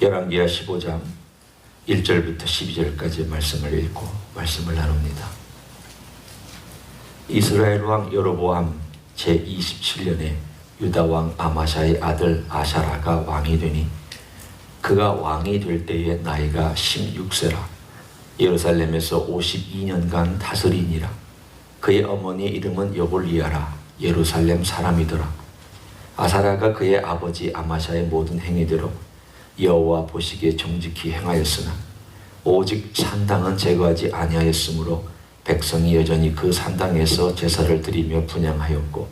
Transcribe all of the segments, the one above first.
열왕기하 15장 1절부터 12절까지 말씀을 읽고 말씀을 나눕니다. 이스라엘 왕 여로보암 제27년에 유다 왕 아마샤의 아들 아샤라가 왕이 되니 그가 왕이 될 때에 나이가 16세라. 예루살렘에서 52년간 다스리니라. 그의 어머니 이름은 여골리아라. 예루살렘 사람이더라. 아사라가 그의 아버지 아마샤의 모든 행위대로 여호와 보시기에 정직히 행하였으나 오직 산당은 제거하지 아니하였으므로 백성이 여전히 그 산당에서 제사를 드리며 분향하였고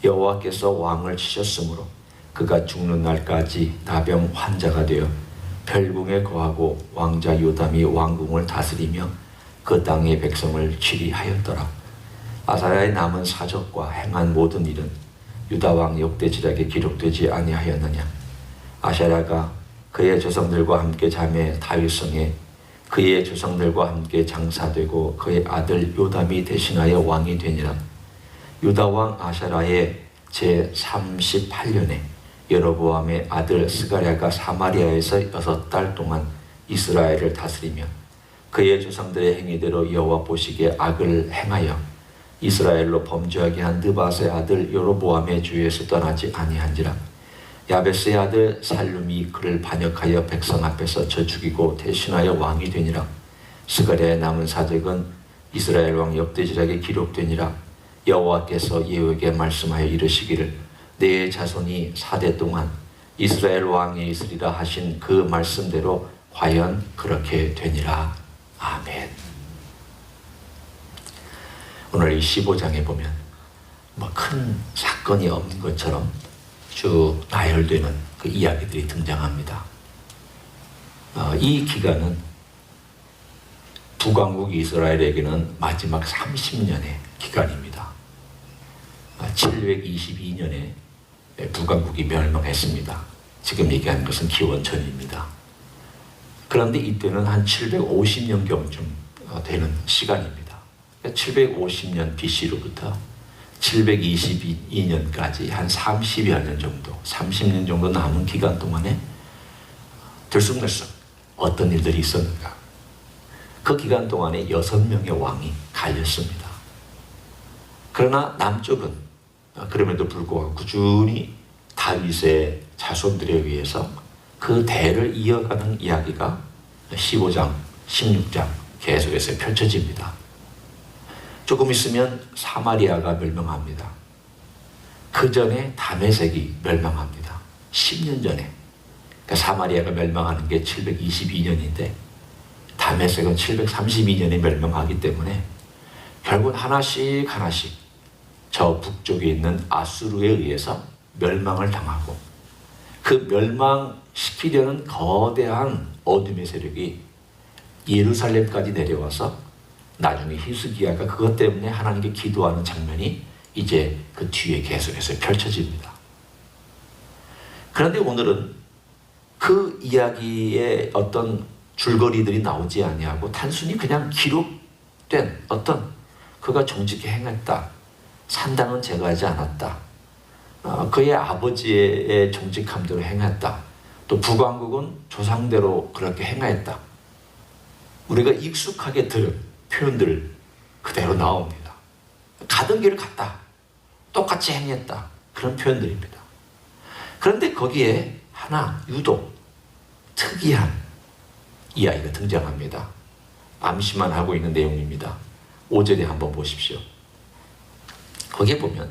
여호와께서 왕을 치셨으므로 그가 죽는 날까지 나병 환자가 되어 별궁에 거하고 왕자 요담이 왕궁을 다스리며 그 땅의 백성을 치리하였더라. 아사랴의 남은 사적과 행한 모든 일은 유다 왕 역대지략에 기록되지 아니하였느냐. 아샤랴가 그의 조상들과 함께 잠에 다윗성에 그의 조상들과 함께 장사되고 그의 아들 요담이 대신하여 왕이 되니라. 유다 왕 아샤랴의 제38년에 여로보암의 아들 스가랴가 사마리아에서 6달 동안 이스라엘을 다스리며 그의 조상들의 행위대로 여호와 보시기에 악을 행하여 이스라엘로 범죄하게 한 느밧의 아들 여로보암의 주에서 떠나지 아니한지라. 야베스의 아들 살룸이 그를 반역하여 백성 앞에서 쳐 죽이고 대신하여 왕이 되니라. 스가랴의 남은 사적은 이스라엘 왕 역대지략에 기록되니라. 여호와께서 예후에게 말씀하여 이르시기를 내 자손이 4대 동안 이스라엘 왕이 있으리라 하신 그 말씀대로 과연 그렇게 되니라. 아멘. 오늘 이 15장에 보면 큰 사건이 없는 것처럼 쭉 나열되는 그 이야기들이 등장합니다. 이 기간은 북왕국 이스라엘에게는 마지막 30년의 기간입니다. 722년에 북왕국이 멸망했습니다. 지금 얘기하는 것은 기원전입니다. 그런데 이때는 한 750년경쯤 되는 시간입니다. 750년 BC로부터 722년까지 한 30여 년 정도, 30년 정도 남은 기간 동안에 들쑥날쑥 어떤 일들이 있었는가. 그 기간 동안에 6명의 왕이 갈렸습니다. 그러나 남쪽은 그럼에도 불구하고 꾸준히 다윗의 자손들에 의해서 그 대를 이어가는 이야기가 15장, 16장 계속해서 펼쳐집니다. 조금 있으면 사마리아가 멸망합니다. 그 전에 다메섹이 멸망합니다. 10년 전에. 그러니까 사마리아가 멸망하는 게 722년인데 다메섹은 732년에 멸망하기 때문에 결국 하나씩 저 북쪽에 있는 아수르에 의해서 멸망을 당하고 그 멸망시키려는 거대한 어둠의 세력이 예루살렘까지 내려와서 나중에 히스기야가 그것 때문에 하나님께 기도하는 장면이 이제 그 뒤에 계속해서 펼쳐집니다. 그런데 오늘은 그 이야기의 어떤 줄거리들이 나오지 아니하고 단순히 그냥 기록된 어떤 그가 정직히 행했다. 산당은 제거하지 않았다. 그의 아버지의 정직함대로 행했다. 또 북왕국은 조상대로 그렇게 행하였다. 우리가 익숙하게 들은 표현들 그대로 나옵니다. 가던 길을 갔다. 똑같이 행했다. 그런 표현들입니다. 그런데 거기에 하나 유독 특이한 이야기가 등장합니다. 암시만 하고 있는 내용입니다. 5절에 한번 보십시오. 거기에 보면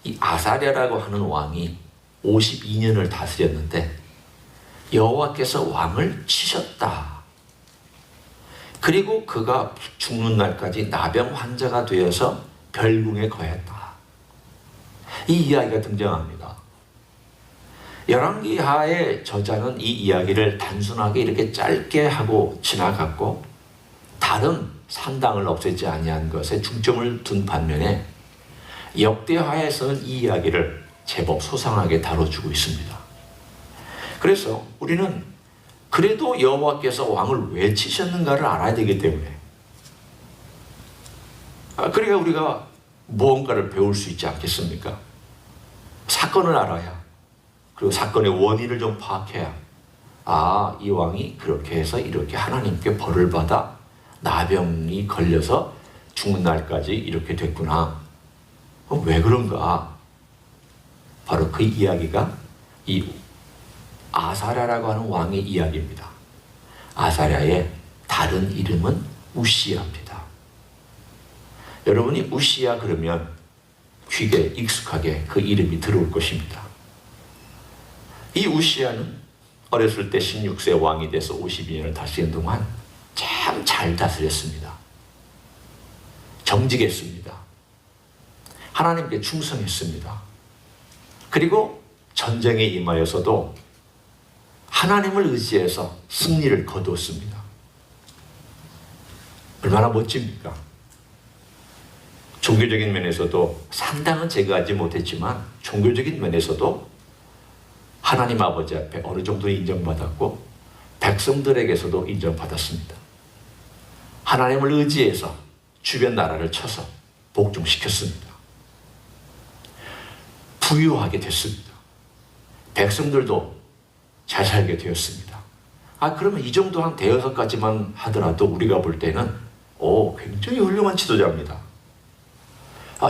이 아사랴라고 하는 왕이 52년을 다스렸는데 여호와께서 왕을 치셨다. 그리고 그가 죽는 날까지 나병 환자가 되어서 별궁에 거했다. 이 이야기가 등장합니다. 열왕기하의 저자는 이 이야기를 단순하게 이렇게 짧게 하고 지나갔고 다른 산당을 없애지 아니한 것에 중점을 둔 반면에 역대하에서는 이 이야기를 제법 소상하게 다뤄주고 있습니다. 그래서 우리는 그래도 여호와께서 왕을 왜 치셨는가를 알아야 되기 때문에 그러니까 우리가 무언가를 배울 수 있지 않겠습니까? 사건을 알아야, 그리고 사건의 원인을 좀 파악해야 아, 이 왕이 그렇게 해서 이렇게 하나님께 벌을 받아 나병이 걸려서 죽는 날까지 이렇게 됐구나. 왜 그런가? 바로 그 이야기가 이 아사랴라고 하는 왕의 이야기입니다. 아사랴의 다른 이름은 우시야입니다. 여러분이 우시야 그러면 귀에 익숙하게 그 이름이 들어올 것입니다. 이 우시야는 어렸을 때 16세 왕이 돼서 52년을 다스리는 동안 참 잘 다스렸습니다. 정직했습니다. 하나님께 충성했습니다. 그리고 전쟁에 임하여서도 하나님을 의지해서 승리를 거두었습니다. 얼마나 멋집니까? 종교적인 면에서도 상당은 제거하지 못했지만 종교적인 면에서도 하나님 아버지 앞에 어느 정도 인정받았고 백성들에게서도 인정받았습니다. 하나님을 의지해서 주변 나라를 쳐서 복종시켰습니다. 부유하게 됐습니다. 백성들도 잘 살게 되었습니다. 그러면 이 정도 한 대여섯 가지만 하더라도 우리가 볼 때는 굉장히 훌륭한 지도자입니다.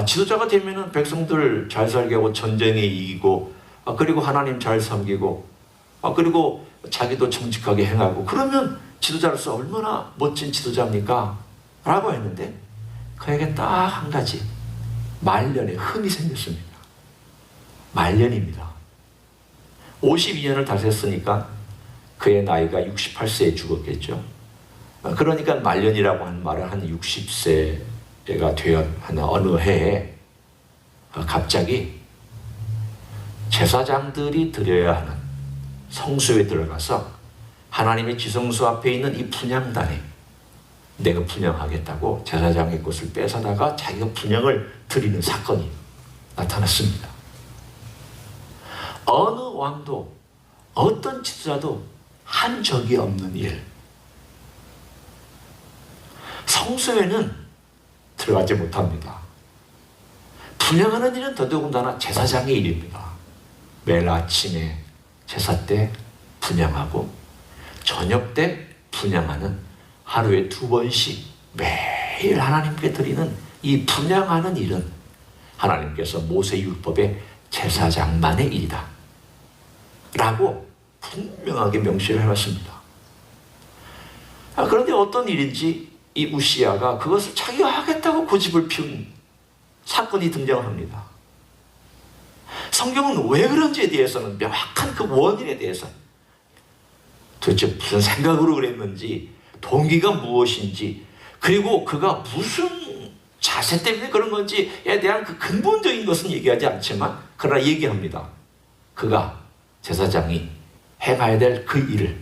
지도자가 되면은 백성들 잘 살게 하고 전쟁에 이기고 그리고 하나님 잘 섬기고 그리고 자기도 정직하게 행하고 그러면 지도자로서 얼마나 멋진 지도자입니까? 라고 했는데 그에게 딱 한 가지 말년에 흠이 생겼습니다. 말년입니다. 52년을 다스렸으니까 그의 나이가 68세에 죽었겠죠. 그러니까 말년이라고 하는 말은 한 60세가 되어 하는 어느 해에 갑자기 제사장들이 드려야 하는 성소에 들어가서 하나님의 지성소 앞에 있는 이 분향단에 내가 분향하겠다고 제사장의 것을 뺏어다가 자기가 분향을 드리는 사건이 나타났습니다. 어느 왕도 어떤 지도자도 한 적이 없는 일. 성소에는 들어가지 못합니다. 분향하는 일은 더더군다나 제사장의 일입니다. 매일 아침에 제사 때 분향하고 저녁 때 분향하는 하루에 2번씩 매일 하나님께 드리는 이 분향하는 일은 하나님께서 모세율법의 제사장만의 일이다 라고 분명하게 명시를 해놨습니다. 그런데 어떤 일인지 이 우시야가 그것을 자기가 하겠다고 고집을 피운 사건이 등장합니다. 성경은 왜 그런지에 대해서는 명확한 그 원인에 대해서 도대체 무슨 생각으로 그랬는지 동기가 무엇인지 그리고 그가 무슨 자세 때문에 그런 건지에 대한 그 근본적인 것은 얘기하지 않지만 그러나 얘기합니다. 그가 제사장이 행해야 될 그 일을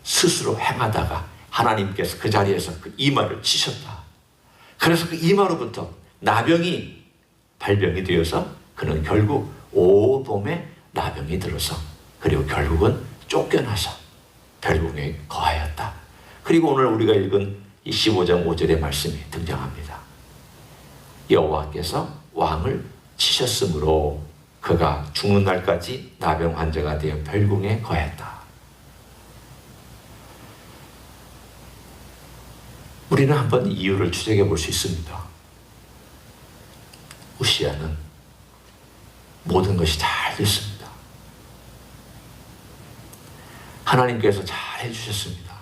스스로 행하다가 하나님께서 그 자리에서 그 이마를 치셨다. 그래서 그 이마로부터 나병이 발병이 되어서 그는 결국 오봄에 나병이 들어서 그리고 결국은 쫓겨나서 별궁에 거하였다. 그리고 오늘 우리가 읽은 이 15장 5절의 말씀이 등장합니다. 여호와께서 왕을 치셨으므로 그가 죽는 날까지 나병 환자가 되어 별궁에 거했다. 우리는 한번 이유를 추적해 볼 수 있습니다. 우시야는 모든 것이 잘 됐습니다. 하나님께서 잘 해주셨습니다.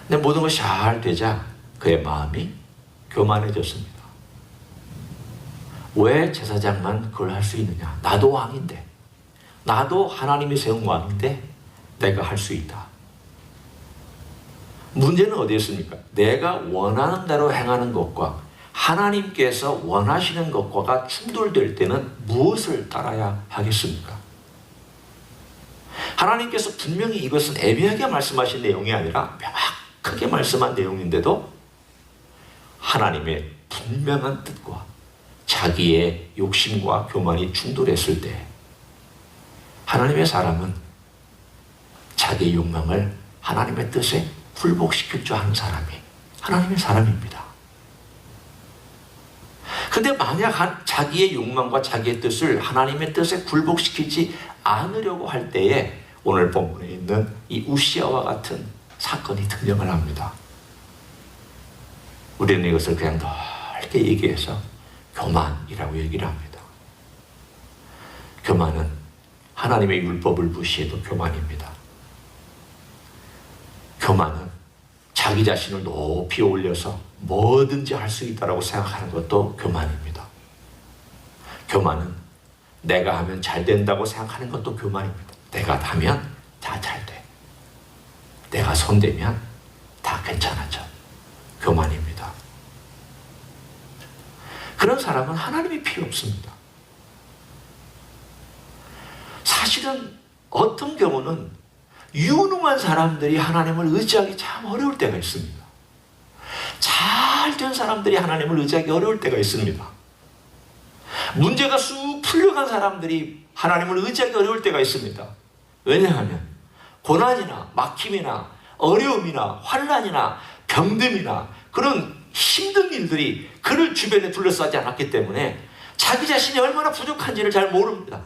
근데 모든 것이 잘 되자 그의 마음이 교만해졌습니다. 왜 제사장만 그걸 할 수 있느냐? 나도 왕인데, 나도 하나님이 세운 왕인데 내가 할 수 있다. 문제는 어디에 있습니까? 내가 원하는 대로 행하는 것과 하나님께서 원하시는 것과가 충돌될 때는 무엇을 따라야 하겠습니까? 하나님께서 분명히 이것은 애매하게 말씀하신 내용이 아니라 명확하게 말씀한 내용인데도 하나님의 분명한 뜻과 자기의 욕심과 교만이 충돌했을 때 하나님의 사람은 자기의 욕망을 하나님의 뜻에 굴복시킬 줄 아는 사람이 하나님의 사람입니다. 근데 만약 자기의 욕망과 자기의 뜻을 하나님의 뜻에 굴복시키지 않으려고 할 때에 오늘 본문에 있는 이 우시아와 같은 사건이 등장을 합니다. 우리는 이것을 그냥 넓게 얘기해서 교만이라고 얘기를 합니다. 교만은 하나님의 율법을 무시해도 교만입니다. 교만은 자기 자신을 높이 올려서 뭐든지 할 수 있다고 생각하는 것도 교만입니다. 교만은 내가 하면 잘 된다고 생각하는 것도 교만입니다. 내가 하면 다 잘 돼. 내가 손대면 다 괜찮아져. 교만입니다. 그런 사람은 하나님이 필요 없습니다. 사실은 어떤 경우는 유능한 사람들이 하나님을 의지하기 참 어려울 때가 있습니다. 잘 된 사람들이 하나님을 의지하기 어려울 때가 있습니다. 문제가 쑥 풀려간 사람들이 하나님을 의지하기 어려울 때가 있습니다. 왜냐하면 고난이나 막힘이나 어려움이나 환난이나 병듦이나 그런 힘든 일들이 그를 주변에 둘러싸지 않았기 때문에 자기 자신이 얼마나 부족한지를 잘 모릅니다.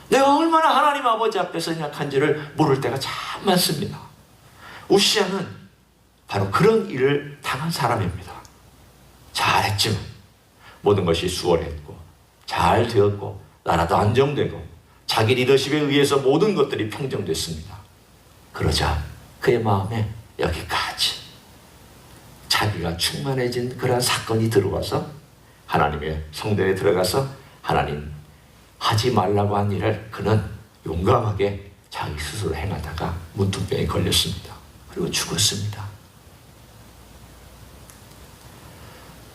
내가 얼마나 하나님 아버지 앞에서 약한지를 모를 때가 참 많습니다. 우시아는 바로 그런 일을 당한 사람입니다. 잘했지만 모든 것이 수월했고 잘 되었고 나라도 안정되고 자기 리더십에 의해서 모든 것들이 평정됐습니다. 그러자 그의 마음에 여기까지 자기가 충만해진 그러한 사건이 들어와서 하나님의 성전에 들어가서 하나님 하지 말라고 한 일을 그는 용감하게 자기 스스로 행하다가 문둥병에 걸렸습니다. 그리고 죽었습니다.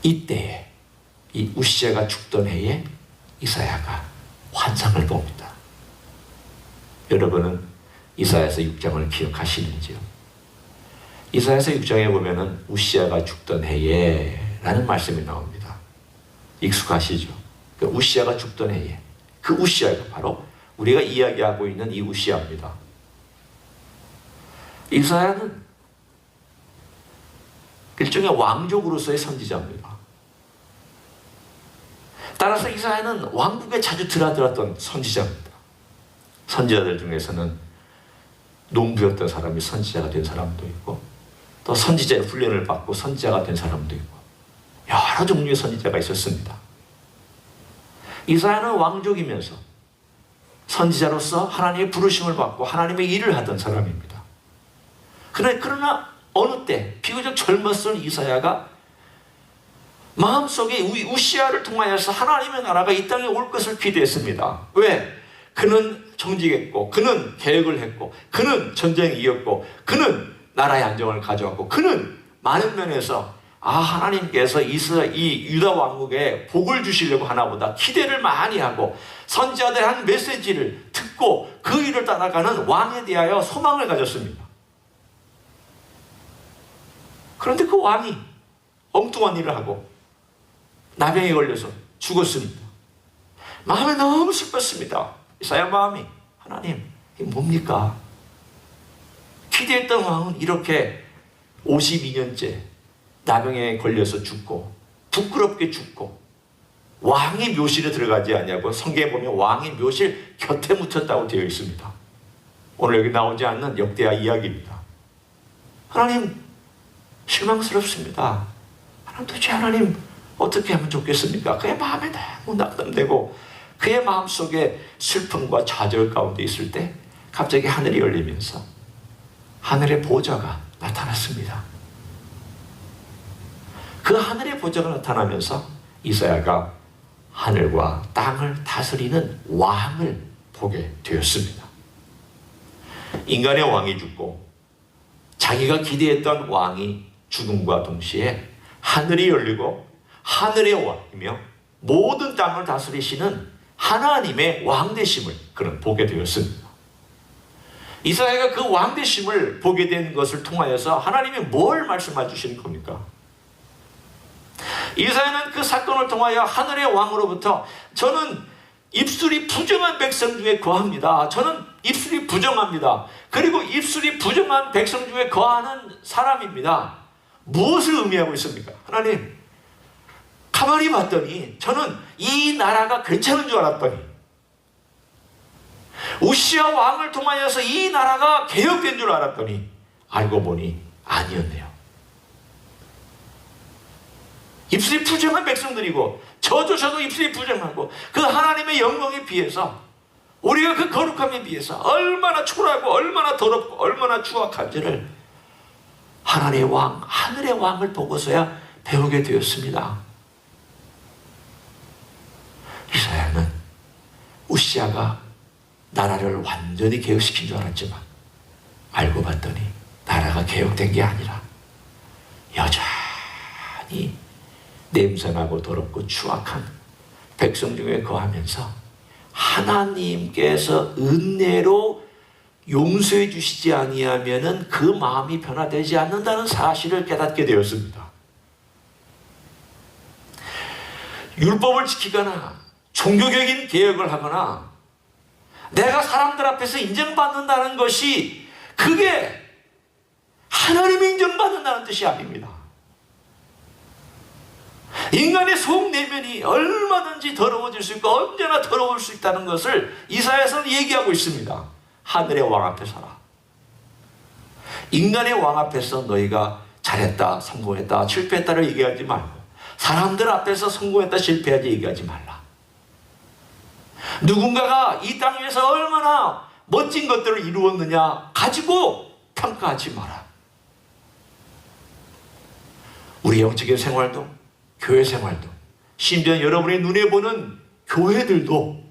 이때에 이 우시아가 죽던 해에 이사야가 환상을 봅니다. 여러분은 이사야서 6장을 기억하시는지요? 이사야서 6장에 보면은 우시아가 죽던 해에 라는 말씀이 나옵니다. 익숙하시죠? 그 우시아가 죽던 해에 그 우시아가 바로 우리가 이야기하고 있는 이 우시아입니다. 이사야는 일종의 왕족으로서의 선지자입니다. 따라서 이사야는 왕국에 자주 드나들었던 선지자입니다. 선지자들 중에서는 농부였던 사람이 선지자가 된 사람도 있고 또 선지자의 훈련을 받고 선지자가 된 사람도 있고 여러 종류의 선지자가 있었습니다. 이사야는 왕족이면서 선지자로서 하나님의 부르심을 받고 하나님의 일을 하던 사람입니다. 그러나 어느 때 비교적 젊었을 이사야가 마음속에 우시아를 통하여서 하나님의 나라가 이 땅에 올 것을 기대했습니다. 왜? 그는 정직했고 그는 계획을 했고 그는 전쟁을 이겼고 그는 나라의 안정을 가져왔고 그는 많은 면에서 하나님께서 이 유다 왕국에 복을 주시려고 하나보다 기대를 많이 하고 선지자들의 한 메시지를 듣고 그 일을 따라가는 왕에 대하여 소망을 가졌습니다. 그런데 그 왕이 엉뚱한 일을 하고 나병에 걸려서 죽었습니다. 마음이 너무 슬펐습니다. 이사야 마음이 하나님 이게 뭡니까? 기대했던 왕은 이렇게 52년째 나병에 걸려서 죽고 부끄럽게 죽고 왕의 묘실에 들어가지 않냐고 성경에 보면 왕의 묘실 곁에 묻혔다고 되어 있습니다. 오늘 여기 나오지 않는 역대하 이야기입니다. 하나님 실망스럽습니다. 도대체 하나님 어떻게 하면 좋겠습니까? 그의 마음에 너무 낙담되고 그의 마음속에 슬픔과 좌절 가운데 있을 때 갑자기 하늘이 열리면서 하늘의 보좌가 나타났습니다. 그 하늘의 보좌가 나타나면서 이사야가 하늘과 땅을 다스리는 왕을 보게 되었습니다. 인간의 왕이 죽고 자기가 기대했던 왕이 죽음과 동시에 하늘이 열리고 하늘의 왕이며 모든 땅을 다스리시는 하나님의 왕되심을 그는 보게 되었습니다. 이사야가 그 왕되심을 보게 된 것을 통하여서 하나님이 뭘 말씀해 주시는 겁니까? 이사야는 그 사건을 통하여 하늘의 왕으로부터 저는 입술이 부정한 백성 중에 거합니다. 저는 입술이 부정합니다. 그리고 입술이 부정한 백성 중에 거하는 사람입니다. 무엇을 의미하고 있습니까? 하나님, 가만히 봤더니 저는 이 나라가 괜찮은 줄 알았더니 우시아 왕을 통하여서 이 나라가 개혁된 줄 알았더니 알고 보니 아니었네요. 입술이 부정한 백성들이고 저조차도 입술이 부정하고 그 하나님의 영광에 비해서, 우리가 그 거룩함에 비해서 얼마나 초라하고 얼마나 더럽고 얼마나 추악한지를 하나님의 왕, 하늘의 왕을 보고서야 배우게 되었습니다. 이사야는 우시아가 나라를 완전히 개혁시킨 줄 알았지만 알고 봤더니 나라가 개혁된 게 아니라 여전히 냄새나고 더럽고 추악한 백성 중에 거하면서 하나님께서 은혜로 용서해 주시지 아니하면은 그 마음이 변화되지 않는다는 사실을 깨닫게 되었습니다. 율법을 지키거나 종교적인 개혁을 하거나 내가 사람들 앞에서 인정받는다는 것이 그게 하나님이 인정받는다는 뜻이 아닙니다. 인간의 속 내면이 얼마든지 더러워질 수 있고 언제나 더러울 수 있다는 것을 이사야서는 얘기하고 있습니다. 하늘의 왕 앞에 서라. 인간의 왕 앞에서 너희가 잘했다, 성공했다, 실패했다를 얘기하지 말고 사람들 앞에서 성공했다, 실패하지 얘기하지 말라. 누군가가 이 땅 위에서 얼마나 멋진 것들을 이루었느냐 가지고 평가하지 마라. 우리 영적인 생활도, 교회 생활도, 심지어 여러분의 눈에 보는 교회들도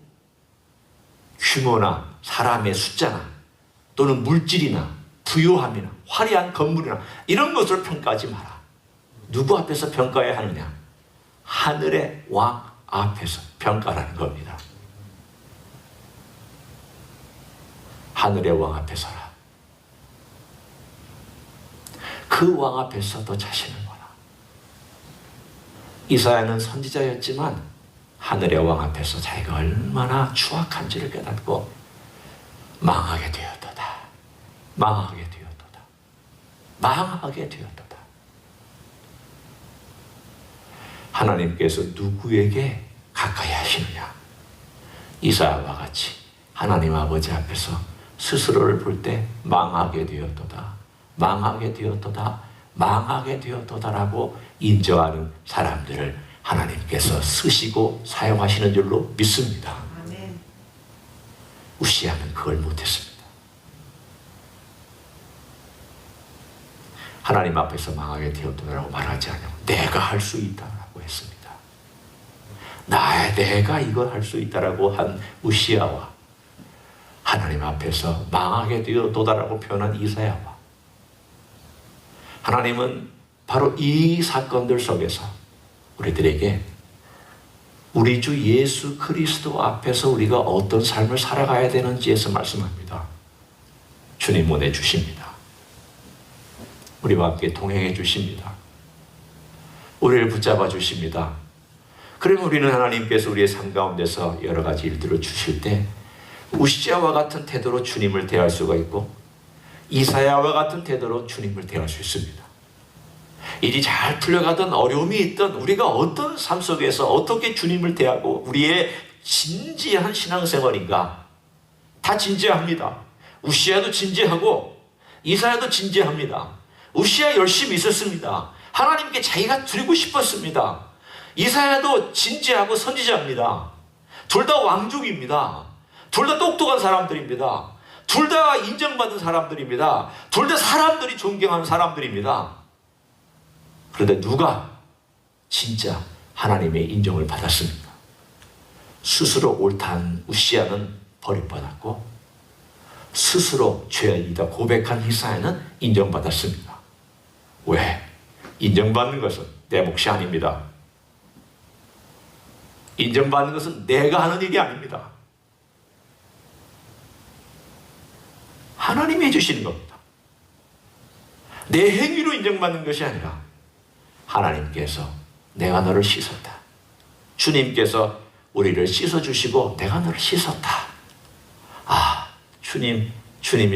규모나 사람의 숫자나 또는 물질이나 부유함이나 화려한 건물이나 이런 것을 평가하지 마라. 누구 앞에서 평가해야 하느냐? 하늘의 왕 앞에서 평가라는 겁니다. 하늘의 왕 앞에 서라. 그 왕 앞에서 너 자신을 보라. 이사야는 선지자였지만 하늘의 왕 앞에서 자기가 얼마나 추악한지를 깨닫고 망하게 되었도다. 망하게 되었도다. 망하게 되었도다. 하나님께서 누구에게 가까이 하시느냐? 이사야와 같이 하나님 아버지 앞에서 스스로를 볼 때 망하게 되었도다. 망하게 되었도다. 망하게 되었도다라고 인정하는 사람들을 하나님께서 쓰시고 사용하시는 줄로 믿습니다. 아멘. 우시아는 그걸 못했습니다. 하나님 앞에서 망하게 되었도다라고 말하지 않고 내가 할 수 있다라고 했습니다. 내가 이걸 할 수 있다라고 한 우시아와 하나님 앞에서 망하게 되었도다라고 표현한 이사야와 하나님은 바로 이 사건들 속에서 우리들에게 우리 주 예수 그리스도 앞에서 우리가 어떤 삶을 살아가야 되는지에서 말씀합니다. 주님 보내주십니다. 우리와 함께 동행해 주십니다. 우리를 붙잡아 주십니다. 그러면 우리는 하나님께서 우리의 삶 가운데서 여러 가지 일들을 주실 때 우시아와 같은 태도로 주님을 대할 수가 있고 이사야와 같은 태도로 주님을 대할 수 있습니다. 일이 잘 풀려가던 어려움이 있던 우리가 어떤 삶 속에서 어떻게 주님을 대하고 우리의 진지한 신앙생활인가? 다 진지합니다. 우시아도 진지하고 이사야도 진지합니다. 우시아 열심히 있었습니다. 하나님께 자기가 드리고 싶었습니다. 이사야도 진지하고 선지자입니다. 둘 다 왕족입니다. 둘 다 똑똑한 사람들입니다. 둘 다 인정받은 사람들입니다. 둘 다 사람들이 존경하는 사람들입니다. 그런데 누가 진짜 하나님의 인정을 받았습니까? 스스로 옳다는 우시아는 버림받았고 스스로 죄이다 고백한 이사야는 인정받았습니다. 왜? 인정받는 것은 내 몫이 아닙니다. 인정받는 것은 내가 하는 일이 아닙니다. 하나님이 해주시는 겁니다. 내 행위로 인정받는 것이 아니라 하나님께서 내가 너를 씻었다. 주님께서 우리를 씻어주시고 내가 너를 씻었다. 아, 주님이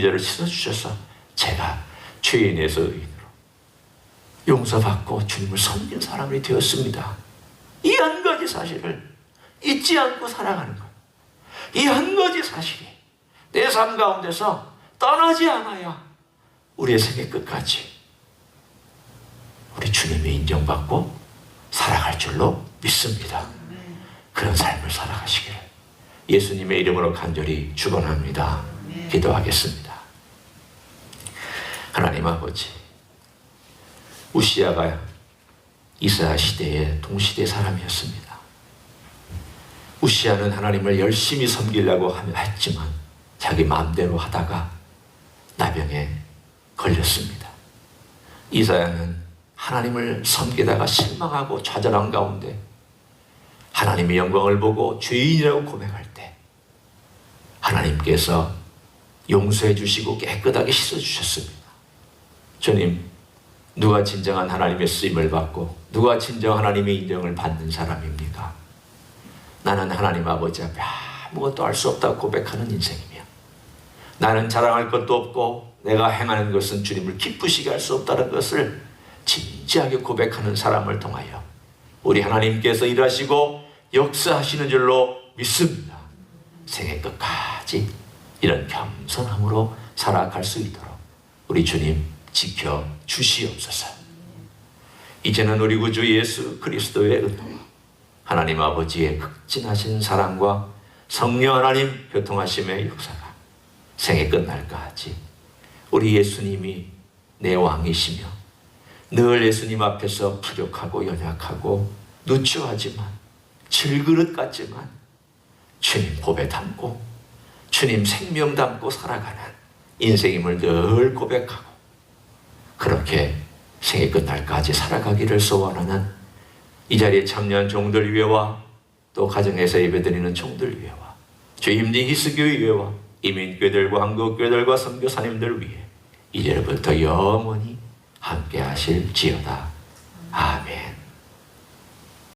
저를 씻어주셔서 제가 죄인에서 의인으로 용서받고 주님을 섬긴 사람이 되었습니다. 이 한 가지 사실을 잊지 않고 살아가는 것. 이 한 가지 사실이 내 삶 가운데서 떠나지 않아야 우리의 생애 끝까지 우리 주님의 인정받고 살아갈 줄로 믿습니다. 그런 삶을 살아가시기를 예수님의 이름으로 간절히 축원합니다. 기도하겠습니다. 하나님 아버지, 우시야가 이스라엘 시대의 동시대 사람이었습니다. 우시야는 하나님을 열심히 섬기려고 했지만 자기 마음대로 하다가 나병에 걸렸습니다. 이사야는 하나님을 섬기다가 실망하고 좌절한 가운데 하나님의 영광을 보고 죄인이라고 고백할 때 하나님께서 용서해 주시고 깨끗하게 씻어 주셨습니다. 주님, 누가 진정한 하나님의 쓰임을 받고 누가 진정 하나님의 인정을 받는 사람입니까? 나는 하나님 아버지 앞에 아무것도 할 수 없다고 고백하는 인생이며 나는 자랑할 것도 없고 내가 행하는 것은 주님을 기쁘시게 할 수 없다는 것을 진지하게 고백하는 사람을 통하여 우리 하나님께서 일하시고 역사하시는 줄로 믿습니다. 생애 끝까지 이런 겸손함으로 살아갈 수 있도록 우리 주님 지켜 주시옵소서. 이제는 우리 구주 예수 그리스도의 은혜와 하나님 아버지의 극진하신 사랑과 성령 하나님 교통하심의 역사가 생애 끝날까지 우리 예수님이 내 왕이시며 늘 예수님 앞에서 부족하고 연약하고 누추하지만 질그릇 같지만 주님 보배 담고 주님 생명 담고 살아가는 인생임을 늘 고백하고 그렇게 생애 끝날까지 살아가기를 소원하는 이 자리에 참여한 종들 위에와 또 가정에서 예배드리는 종들 위에와 주임진 히스교회 위에와 이민교회들과 한국교회들과 선교사님들 위해 이제부터 영원히 함께 하실지어다. 아멘.